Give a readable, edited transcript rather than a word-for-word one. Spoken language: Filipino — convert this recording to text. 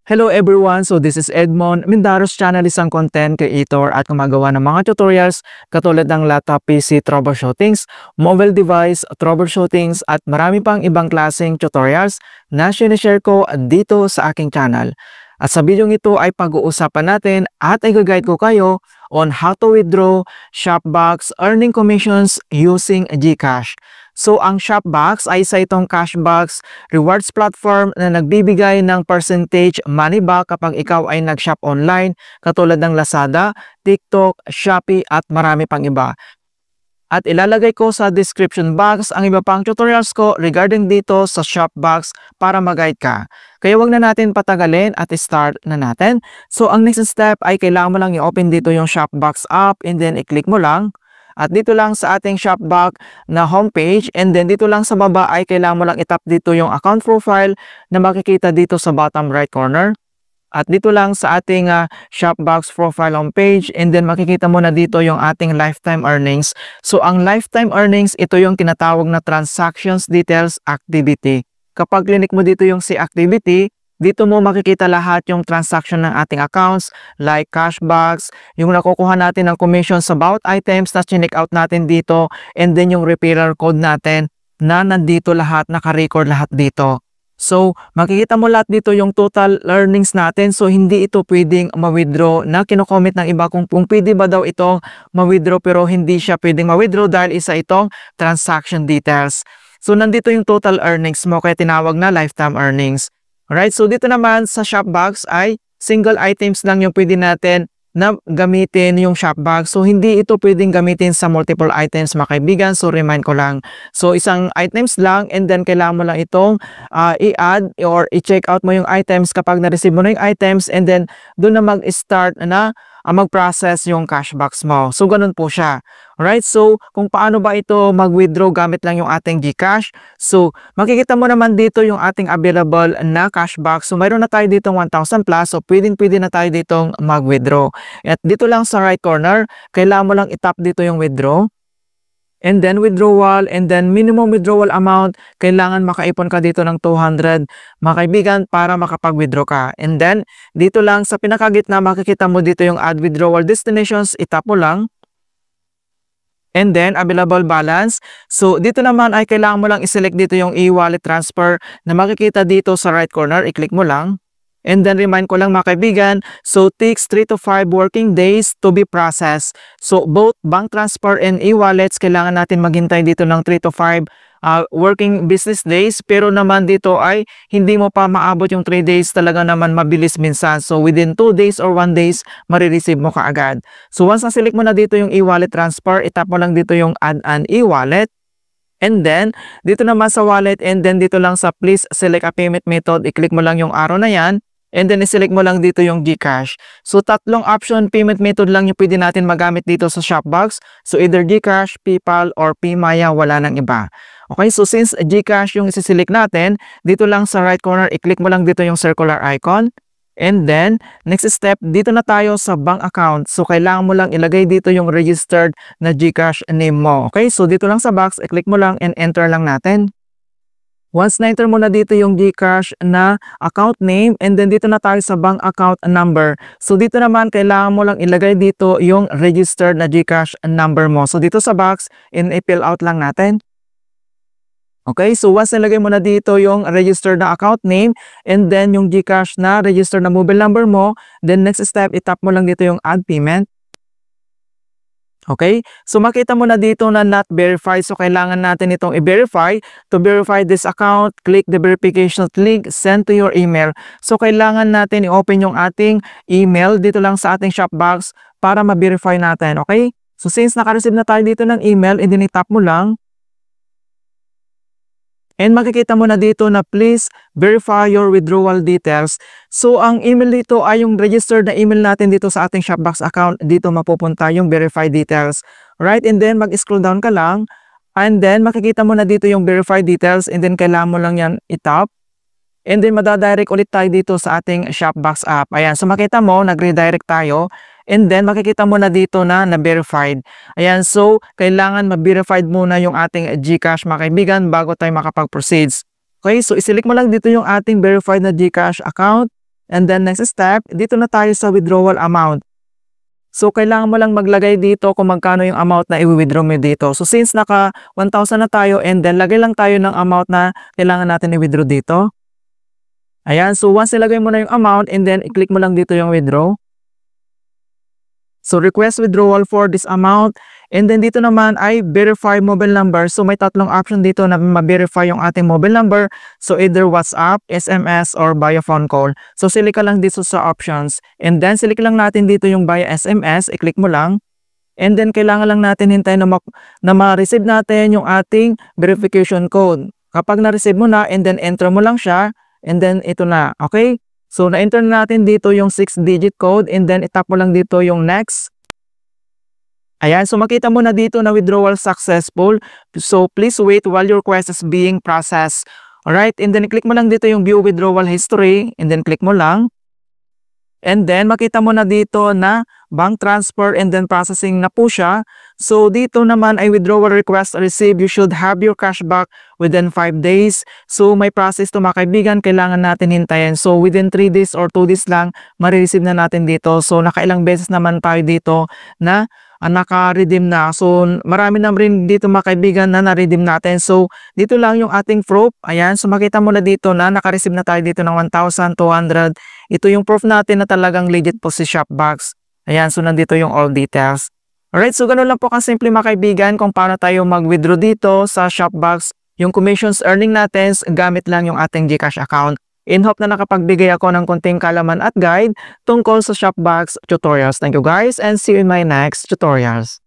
Hello everyone! So this is Edmond, Mindaros channel, isang content creator at gumagawa ng mga tutorials katulad ng laptop PC troubleshootings, mobile device troubleshootings at marami pang ibang klaseng tutorials na sinishare ko dito sa aking channel. At sa video ito ay pag-uusapan natin at i-guide ko kayo on how to withdraw Shopbox earning commissions using GCash. So ang Shopbox ay isa itong cashbox rewards platform na nagbibigay ng percentage money back kapag ikaw ay nag-shop online katulad ng Lazada, TikTok, Shopee at marami pang iba. At ilalagay ko sa description box ang iba pang tutorials ko regarding dito sa Shopbox para mag-guide ka. Kaya wag na natin patagalin at start na natin. So ang next step ay kailangan mo lang i-open dito yung Shopbox app and then i-click mo lang. At dito lang sa ating Shopbox na homepage and then dito lang sa baba ay kailangan mo lang itap dito yung account profile na makikita dito sa bottom right corner. At dito lang sa ating Shopbox profile homepage and then makikita mo na dito yung ating lifetime earnings. So ang lifetime earnings, ito yung tinatawag na transactions details activity. Kapag clinic mo dito yung si activity, dito mo makikita lahat yung transaction ng ating accounts like cashbox, yung nakukuha natin ng commission sa bawat items na chinek out natin dito, and then yung referral code natin na nandito lahat, naka-record lahat dito. So, makikita mo lahat dito yung total earnings natin. So, hindi ito pwedeng ma-withdraw na kino-comment ng iba kung pwede ba daw itong ma-withdraw pero hindi siya pwedeng ma-withdraw dahil isa itong transaction details. So, nandito yung total earnings mo kaya tinawag na lifetime earnings. Alright, so dito naman sa Shopbox ay single items lang yung pwede natin na gamitin yung Shopbox. So hindi ito pwedeng gamitin sa multiple items mga kaibigan. So remind ko lang. So isang items lang and then kailangan mo lang itong i-add or i-check out mo yung items kapag na-receive mo na yung items and then doon na mag-start na mag-process yung cashbox mo. So ganun po siya. Alright, so kung paano ba ito mag-withdraw gamit lang yung ating GCash. So makikita mo naman dito yung ating available na cashbox. So mayroon na tayo dito 1,000 plus. So pwede na tayo ditong mag-withdraw. At dito lang sa right corner, kailangan mo lang itap dito yung withdraw. And then withdrawal and then minimum withdrawal amount, kailangan makaipon ka dito ng 200 mga kaibigan para makapag-withdraw ka. And then dito lang sa pinakagitna makikita mo dito yung add withdrawal destinations, itap mo lang. And then available balance. So dito naman ay kailangan mo lang i-select dito yung e-wallet transfer na makikita dito sa right corner, i-click mo lang. And then remind ko lang mga kaibigan, so takes 3 to 5 working days to be processed. So both bank transfer and e-wallets, kailangan natin maghintay dito ng 3 to 5 working business days. Pero naman dito ay hindi mo pa maabot yung 3 days, talaga naman mabilis minsan. So within 2 days or 1 days, marireceive mo kaagad. So once na-select mo na dito yung e-wallet transfer, itap mo lang dito yung add an e-wallet. And then, dito naman sa wallet and then dito lang sa please select a payment method, i-click mo lang yung arrow na yan. And then, i-select mo lang dito yung GCash. So, tatlong option payment method lang yung pwede natin magamit dito sa Shopbox. So, either GCash, PayPal, or PMaya, wala nang iba. Okay, so since GCash yung isi-select natin, dito lang sa right corner, i-click mo lang dito yung circular icon. And then, next step, dito na tayo sa bank account. So, kailangan mo lang ilagay dito yung registered na GCash name mo. Okay, so dito lang sa box, i-click mo lang and enter lang natin. Once na-enter mo na dito yung GCash na account name and then dito na tayo sa bank account number. So dito naman kailangan mo lang ilagay dito yung registered na GCash number mo. So dito sa box, i-fill out lang natin. Okay, so once nilagay mo na dito yung registered na account name and then yung GCash na registered na mobile number mo, then next step, itap mo lang dito yung add payment. Okay, so makita mo na dito na not verified. So kailangan natin itong i-verify. To verify this account, click the verification link, send to your email. So kailangan natin i-open yung ating email dito lang sa ating Shopbox para ma-verify natin. Okay, so since naka-receive na tayo dito ng email, and then itap mo lang. And makikita mo na dito na please verify your withdrawal details. So ang email dito ay yung registered na email natin dito sa ating Shopbox account. Dito mapupunta yung verify details. Right? And then mag-scroll down ka lang. And then makikita mo na dito yung verify details. And then kailangan mo lang yan itap. And then madadirect ulit tayo dito sa ating Shopbox app. Ayan. So makita mo, nag-redirect tayo. And then, makikita mo na dito na na-verified. Ayan, so, kailangan ma-verified muna yung ating GCash mga kaibigan bago tayo makapag-proceeds. Okay, so, iselect mo lang dito yung ating verified na GCash account. And then next step, dito na tayo sa withdrawal amount. So, kailangan mo lang maglagay dito kung magkano yung amount na i-withdraw mo dito. So, since naka 1,000 na tayo and then lagay lang tayo ng amount na kailangan natin i-withdraw dito. Ayan, so once nilagay mo na yung amount and then i-click mo lang dito yung withdraw. So, request withdrawal for this amount. And then dito naman ay verify mobile number. So, may tatlong option dito na ma-verify yung ating mobile number. So, either WhatsApp, SMS, or via phone call. So, select ka lang dito sa options. And then, select lang natin dito yung via SMS. I-click mo lang. And then, kailangan lang natin hintayin na ma-receive natin yung ating verification code. Kapag na-receive mo na, and then enter mo lang siya. And then, ito na. Okay? So, na-enter natin dito yung 6-digit code and then itap mo lang dito yung next. Ayan, so makita mo na dito na withdrawal successful. So, please wait while your request is being processed. Alright, and then click mo lang dito yung view withdrawal history and then click mo lang. And then, makita mo na dito na bank transfer and then processing na po siya. So, dito naman ay withdrawal request received. You should have your cash back within 5 days. So, may process to mga kaibigan. Kailangan natin hintayin. So, within 3 days or 2 days lang, marireceive na natin dito. So, nakailang beses naman tayo dito na naka-redeem na. So, marami na rin dito mga kaibigan na na-redeem natin. So, dito lang yung ating proof. Ayan, so makita mo na dito na naka-receive na tayo dito ng 1,200. Ito yung proof natin na talagang legit po si Shopbox. Ayan, so nandito yung all details. Alright, so ganun lang po kasimple mga kaibigan kung paano tayo mag-withdraw dito sa Shopbox. Yung commissions earning natin, gamit lang yung ating GCash account. In hope na nakapagbigay ako ng konting kalaman at guide tungkol sa Shopbox tutorials. Thank you guys and see you in my next tutorials.